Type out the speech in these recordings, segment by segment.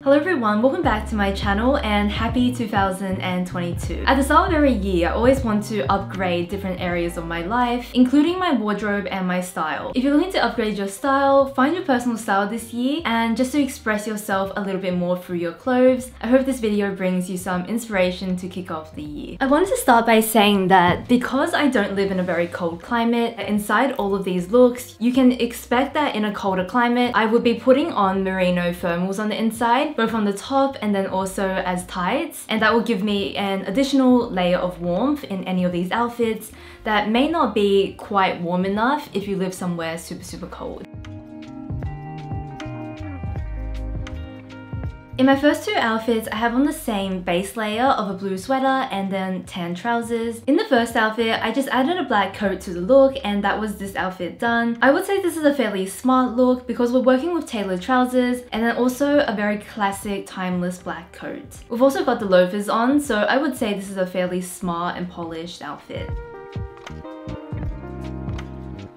Hello everyone, welcome back to my channel and happy 2022. At the start of every year, I always want to upgrade different areas of my life, including my wardrobe and my style. If you're looking to upgrade your style, find your personal style this year and just to express yourself a little bit more through your clothes, I hope this video brings you some inspiration to kick off the year. I wanted to start by saying that because I don't live in a very cold climate, inside all of these looks, you can expect that in a colder climate, I would be putting on merino thermals on the inside, both on the top and then also as tights, and that will give me an additional layer of warmth in any of these outfits that may not be quite warm enough if you live somewhere super cold. In my first two outfits, I have on the same base layer of a blue sweater and then tan trousers. In the first outfit, I just added a black coat to the look and that was this outfit done. I would say this is a fairly smart look because we're working with tailored trousers and then also a very classic timeless black coat. We've also got the loafers on, so I would say this is a fairly smart and polished outfit.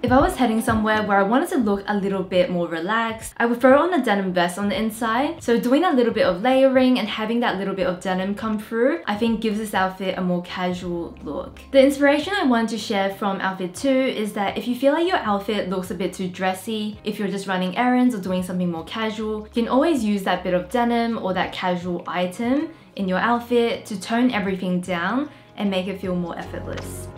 If I was heading somewhere where I wanted to look a little bit more relaxed, I would throw on a denim vest on the inside. So doing a little bit of layering and having that little bit of denim come through, I think gives this outfit a more casual look. The inspiration I wanted to share from outfit 2 is that if you feel like your outfit looks a bit too dressy, if you're just running errands or doing something more casual, you can always use that bit of denim or that casual item in your outfit to tone everything down and make it feel more effortless.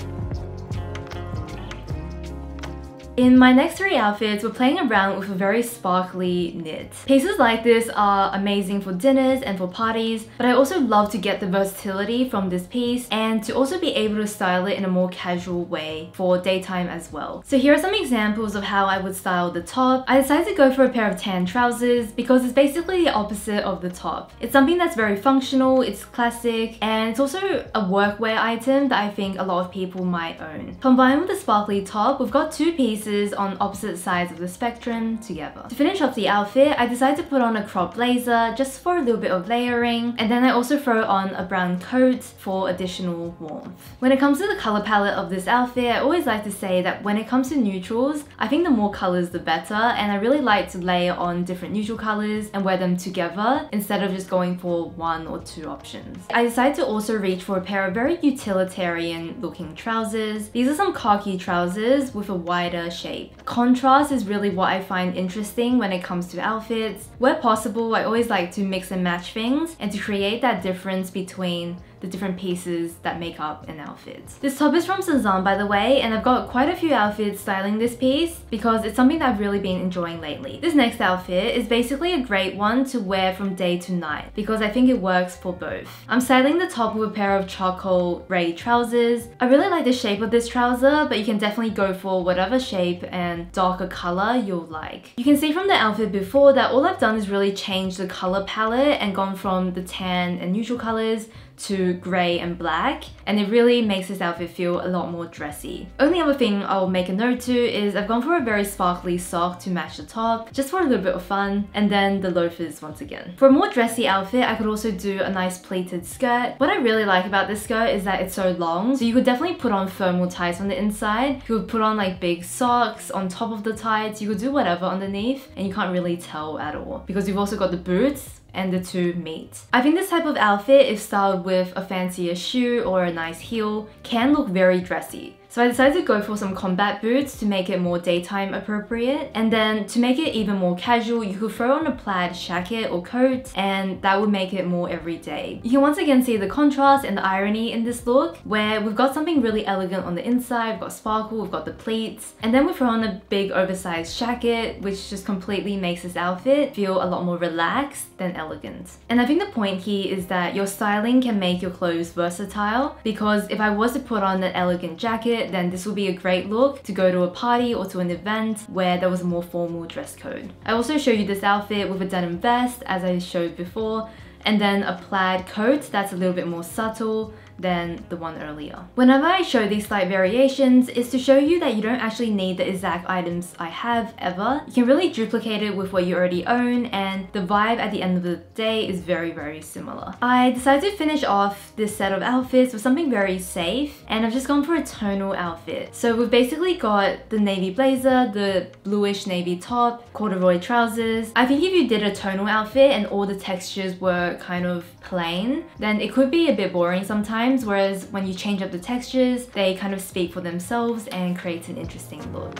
In my next three outfits, we're playing around with a very sparkly knit. Pieces like this are amazing for dinners and for parties, but I also love to get the versatility from this piece and to also be able to style it in a more casual way for daytime as well. So here are some examples of how I would style the top. I decided to go for a pair of tan trousers because it's basically the opposite of the top. It's something that's very functional, it's classic, and it's also a workwear item that I think a lot of people might own. Combined with the sparkly top, we've got two pieces on opposite sides of the spectrum together. To finish off the outfit, I decided to put on a crop blazer just for a little bit of layering, and then I also throw on a brown coat for additional warmth. When it comes to the color palette of this outfit, I always like to say that when it comes to neutrals, I think the more colors the better, and I really like to layer on different neutral colors and wear them together instead of just going for one or two options. I decided to also reach for a pair of very utilitarian looking trousers. These are some khaki trousers with a wider shape. Contrast is really what I find interesting when it comes to outfits. Where possible, I always like to mix and match things and to create that difference between the different pieces that make up an outfit. This top is from Sezane, by the way, and I've got quite a few outfits styling this piece because it's something that I've really been enjoying lately. This next outfit is basically a great one to wear from day to night because I think it works for both. I'm styling the top with a pair of charcoal grey trousers. I really like the shape of this trouser, but you can definitely go for whatever shape and darker color you'll like. You can see from the outfit before that all I've done is really change the color palette and gone from the tan and neutral colors to grey and black, and it really makes this outfit feel a lot more dressy. Only other thing I'll make a note to is I've gone for a very sparkly sock to match the top, just for a little bit of fun, and then the loafers once again. For a more dressy outfit, I could also do a nice pleated skirt. What I really like about this skirt is that it's so long, so you could definitely put on thermal tights on the inside, you could put on like big socks on top of the tights, you could do whatever underneath, and you can't really tell at all, because you've also got the boots and the two meet. I think this type of outfit, if styled with a fancier shoe or a nice heel, can look very dressy. So I decided to go for some combat boots to make it more daytime appropriate. And then to make it even more casual, you could throw on a plaid jacket or coat and that would make it more everyday. You can once again see the contrast and the irony in this look where we've got something really elegant on the inside, we've got sparkle, we've got the pleats, and then we throw on a big oversized jacket which just completely makes this outfit feel a lot more relaxed than elegant. And I think the point here is that your styling can make your clothes versatile, because if I was to put on an elegant jacket, then this will be a great look to go to a party or to an event where there was a more formal dress code. I also show you this outfit with a denim vest as I showed before, and then a plaid coat that's a little bit more subtle than the one earlier. Whenever I show these slight variations, it's to show you that you don't actually need the exact items I have ever. You can really duplicate it with what you already own, and the vibe at the end of the day is very, very similar. I decided to finish off this set of outfits with something very safe, and I've just gone for a tonal outfit. So we've basically got the navy blazer, the bluish navy top, corduroy trousers. I think if you did a tonal outfit and all the textures were kind of plain, then it could be a bit boring sometimes, whereas when you change up the textures, they kind of speak for themselves and create an interesting look.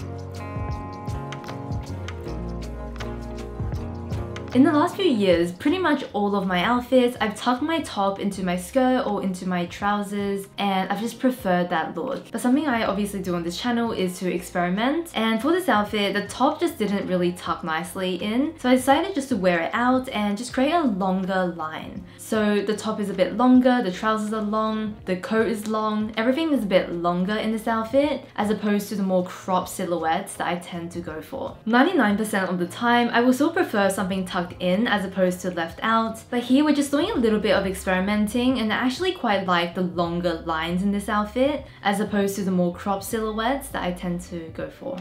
In the last few years, pretty much all of my outfits, I've tucked my top into my skirt or into my trousers, and I've just preferred that look. But something I obviously do on this channel is to experiment, and for this outfit, the top just didn't really tuck nicely in, so I decided just to wear it out and just create a longer line. So the top is a bit longer, the trousers are long, the coat is long, everything is a bit longer in this outfit as opposed to the more cropped silhouettes that I tend to go for. 99% of the time, I will still prefer something tucked in as opposed to left out, but here we're just doing a little bit of experimenting, and I actually quite like the longer lines in this outfit as opposed to the more cropped silhouettes that I tend to go for.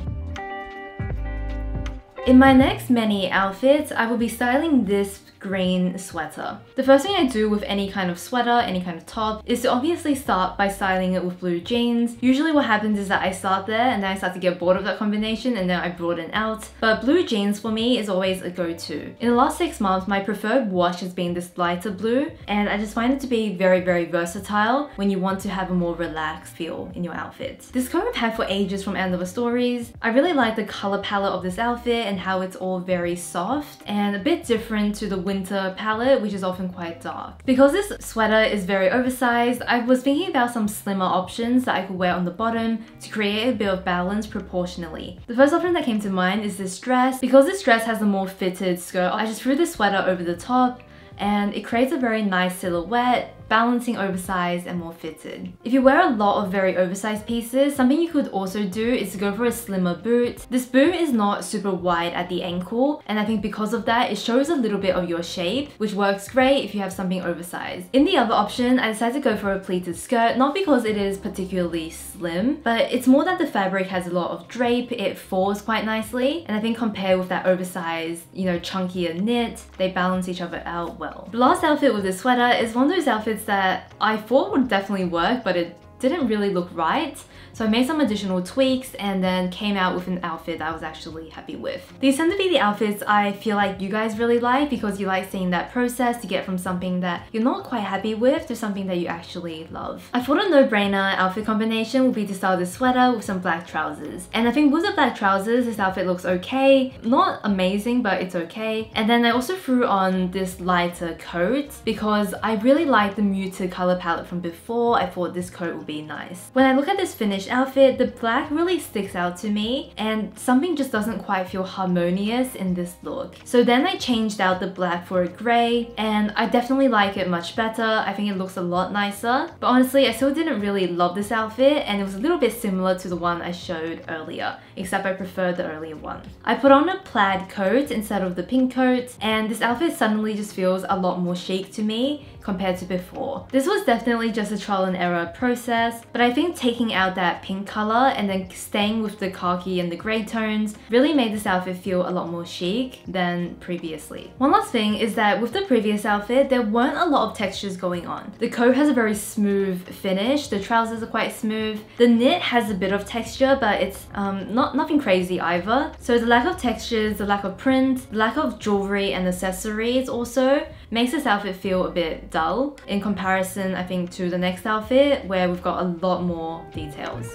In my next many outfits, I will be styling this green sweater. The first thing I do with any kind of sweater, any kind of top, is to obviously start by styling it with blue jeans. Usually what happens is that I start there and then I start to get bored of that combination and then I broaden out. But blue jeans for me is always a go-to. In the last 6 months, my preferred wash has been this lighter blue, and I just find it to be very, very versatile when you want to have a more relaxed feel in your outfit. This coat I've had for ages from Andover Stories. I really like the color palette of this outfit and how it's all very soft and a bit different to the winter palette, which is often quite dark. Because this sweater is very oversized, I was thinking about some slimmer options that I could wear on the bottom to create a bit of balance proportionally. The first option that came to mind is this dress. Because this dress has a more fitted skirt, I just threw this sweater over the top and it creates a very nice silhouette, balancing oversized and more fitted. If you wear a lot of very oversized pieces, something you could also do is to go for a slimmer boot. This boot is not super wide at the ankle, and I think because of that, it shows a little bit of your shape, which works great if you have something oversized. In the other option, I decided to go for a pleated skirt, not because it is particularly slim, but it's more that the fabric has a lot of drape, it falls quite nicely, and I think compared with that oversized, chunkier knit, they balance each other out well. The last outfit with this sweater is one of those outfits that I thought would definitely work, but it didn't really look right. So I made some additional tweaks and then came out with an outfit that I was actually happy with. These tend to be the outfits I feel like you guys really like because you like seeing that process to get from something that you're not quite happy with to something that you actually love. I thought a no-brainer outfit combination would be to style this sweater with some black trousers. And I think with the black trousers, this outfit looks okay. Not amazing, but it's okay. And then I also threw on this lighter coat because I really like the muted color palette from before. I thought this coat would be nice. When I look at this finished outfit, the black really sticks out to me and something just doesn't quite feel harmonious in this look. So then I changed out the black for a grey, and I definitely like it much better. I think it looks a lot nicer. But honestly, I still didn't really love this outfit, and it was a little bit similar to the one I showed earlier, except I preferred the earlier one. I put on a plaid coat instead of the pink coat, and this outfit suddenly just feels a lot more chic to me compared to before. This was definitely just a trial and error process, but I think taking out that pink color and then staying with the khaki and the grey tones really made this outfit feel a lot more chic than previously. One last thing is that with the previous outfit, there weren't a lot of textures going on. The coat has a very smooth finish, the trousers are quite smooth, the knit has a bit of texture, but it's nothing crazy either. So the lack of textures, the lack of print, the lack of jewelry and accessories also makes this outfit feel a bit dull in comparison, I think, to the next outfit where we've got a lot more details.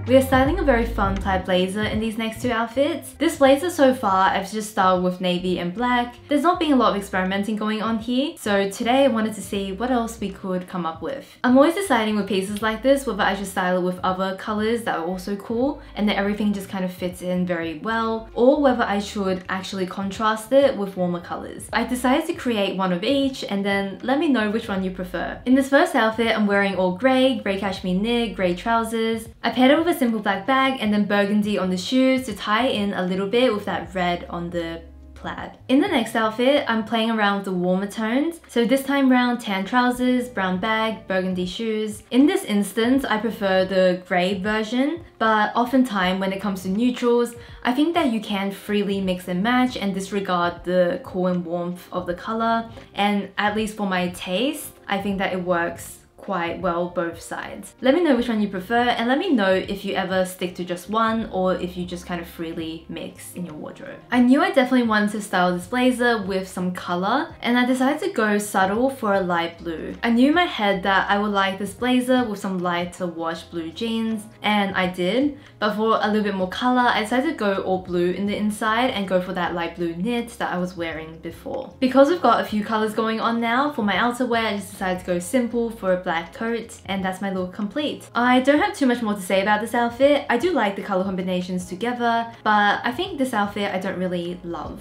We are styling a very fun type blazer in these next two outfits. This blazer so far I've just styled with navy and black. There's not been a lot of experimenting going on here, so today I wanted to see what else we could come up with. I'm always deciding with pieces like this whether I should style it with other colors that are also cool and that everything just kind of fits in very well, or whether I should actually contrast it with warmer colors. I decided to create one of each and then let me know which one you prefer. In this first outfit, I'm wearing all grey cashmere knit, grey trousers. I paired it with a simple black bag and then burgundy on the shoes to tie in a little bit with that red on the plaid. In the next outfit, I'm playing around with the warmer tones. So this time round, tan trousers, brown bag, burgundy shoes. In this instance, I prefer the grey version, but oftentimes when it comes to neutrals, I think that you can freely mix and match and disregard the cool and warmth of the color. And at least for my taste, I think that it works quite well both sides. Let me know which one you prefer, and let me know if you ever stick to just one or if you just kind of freely mix in your wardrobe. I knew I definitely wanted to style this blazer with some color, and I decided to go subtle for a light blue. I knew in my head that I would like this blazer with some lighter wash blue jeans, and I did, but for a little bit more color, I decided to go all blue in the inside and go for that light blue knit that I was wearing before. Because we've got a few colors going on now, for my outerwear I just decided to go simple for a black coat, and that's my look complete. I don't have too much more to say about this outfit. I do like the color combinations together, but I think this outfit I don't really love.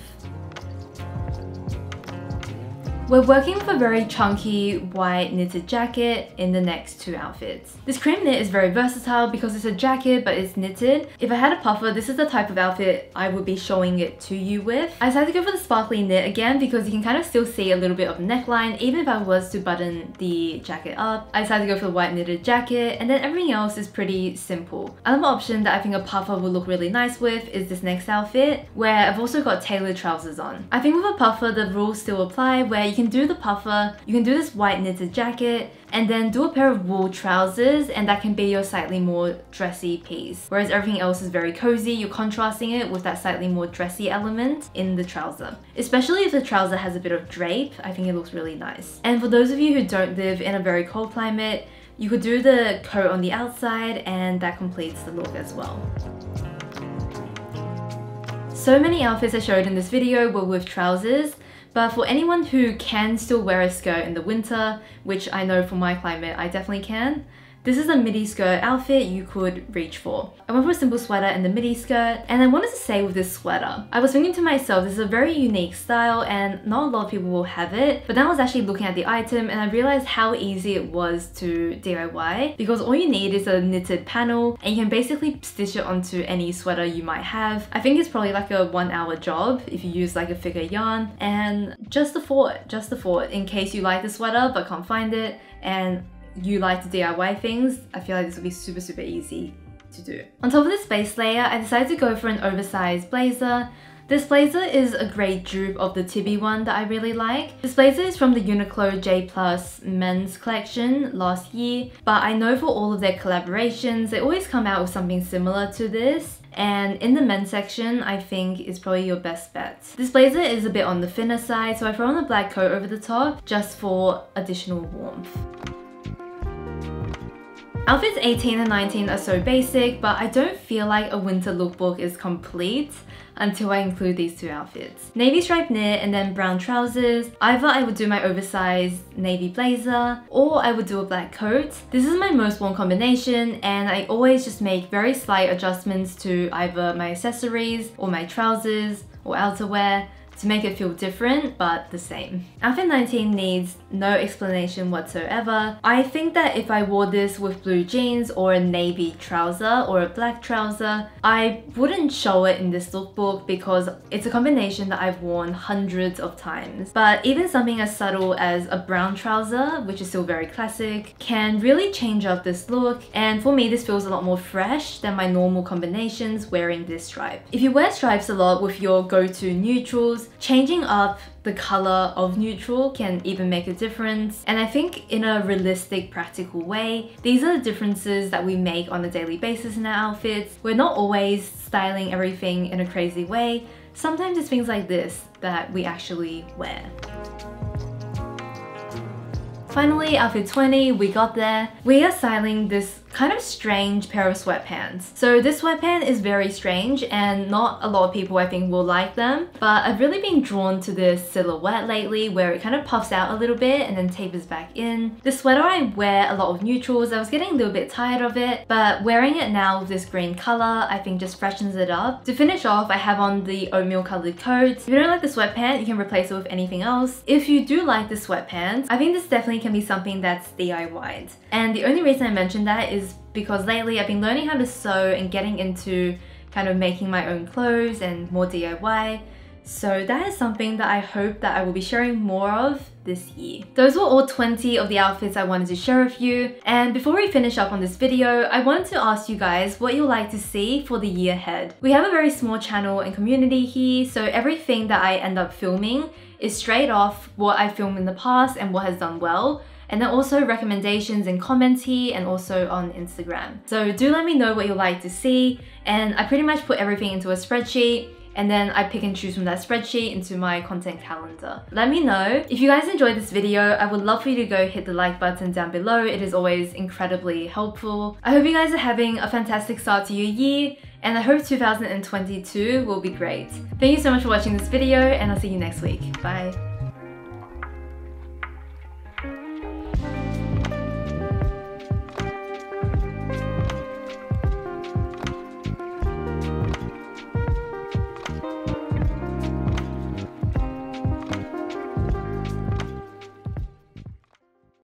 We're working with a very chunky white knitted jacket in the next two outfits. This cream knit is very versatile because it's a jacket but it's knitted. If I had a puffer, this is the type of outfit I would be showing it to you with. I decided to go for the sparkly knit again because you can kind of still see a little bit of neckline even if I was to button the jacket up. I decided to go for the white knitted jacket, and then everything else is pretty simple. Another option that I think a puffer would look really nice with is this next outfit, where I've also got tailored trousers on. I think with a puffer the rules still apply, where you can do the puffer, you can do this white knitted jacket, and then do a pair of wool trousers, and that can be your slightly more dressy piece. Whereas everything else is very cozy, you're contrasting it with that slightly more dressy element in the trouser. Especially if the trouser has a bit of drape, I think it looks really nice. And for those of you who don't live in a very cold climate, you could do the coat on the outside and that completes the look as well. So many outfits I showed in this video were with trousers, but for anyone who can still wear a skirt in the winter, which I know for my climate I definitely can, this is a midi skirt outfit you could reach for. I went for a simple sweater and the midi skirt, and I wanted to say with this sweater, I was thinking to myself, this is a very unique style and not a lot of people will have it, but then I was actually looking at the item and I realized how easy it was to DIY, because all you need is a knitted panel and you can basically stitch it onto any sweater you might have. I think it's probably like a 1 hour job if you use like a thicker yarn, and just a thought in case you like the sweater but can't find it and you like to DIY things, I feel like this will be super easy to do. On top of this base layer, I decided to go for an oversized blazer. This blazer is a great dupe of the Tibi one that I really like. This blazer is from the Uniqlo J Plus men's collection last year, but I know for all of their collaborations, they always come out with something similar to this. And in the men's section, I think is probably your best bet. This blazer is a bit on the thinner side, so I throw on a black coat over the top just for additional warmth. Outfits 18 and 19 are so basic, but I don't feel like a winter lookbook is complete until I include these two outfits. Navy striped knit and then brown trousers. Either I would do my oversized navy blazer or I would do a black coat. This is my most worn combination, and I always just make very slight adjustments to either my accessories or my trousers or outerwear to make it feel different but the same. Outfit 19 needs no explanation whatsoever. I think that if I wore this with blue jeans or a navy trouser or a black trouser, I wouldn't show it in this lookbook because it's a combination that I've worn hundreds of times. But even something as subtle as a brown trouser, which is still very classic, can really change up this look, and for me this feels a lot more fresh than my normal combinations wearing this stripe. If you wear stripes a lot with your go-to neutrals, changing up the color of neutral can even make a difference, and I think in a realistic, practical way, these are the differences that we make on a daily basis in our outfits. We're not always styling everything in a crazy way. Sometimes it's things like this that we actually wear. Finally, outfit 20, we got there. We are styling this kind of strange pair of sweatpants. So this sweatpant is very strange and not a lot of people I think will like them, but I've really been drawn to this silhouette lately where it kind of puffs out a little bit and then tapers back in. This sweater I wear a lot of neutrals. I was getting a little bit tired of it, but wearing it now with this green color I think just freshens it up. To finish off, I have on the oatmeal colored coat. If you don't like the sweatpant, you can replace it with anything else. If you do like the sweatpants, I think this definitely can be something that's DIY'd. And the only reason I mentioned that is because lately I've been learning how to sew and getting into kind of making my own clothes and more DIY. So that is something that I hope that I will be sharing more of this year. Those were all 20 of the outfits I wanted to share with you. And before we finish up on this video, I wanted to ask you guys what you'd like to see for the year ahead. We have a very small channel and community here, so everything that I end up filming is straight off what I filmed in the past and what has done well. And then also recommendations and comments here and also on Instagram. So do let me know what you'd like to see. And I pretty much put everything into a spreadsheet, and then I pick and choose from that spreadsheet into my content calendar. Let me know. If you guys enjoyed this video, I would love for you to go hit the like button down below. It is always incredibly helpful. I hope you guys are having a fantastic start to your year, and I hope 2022 will be great. Thank you so much for watching this video, and I'll see you next week. Bye.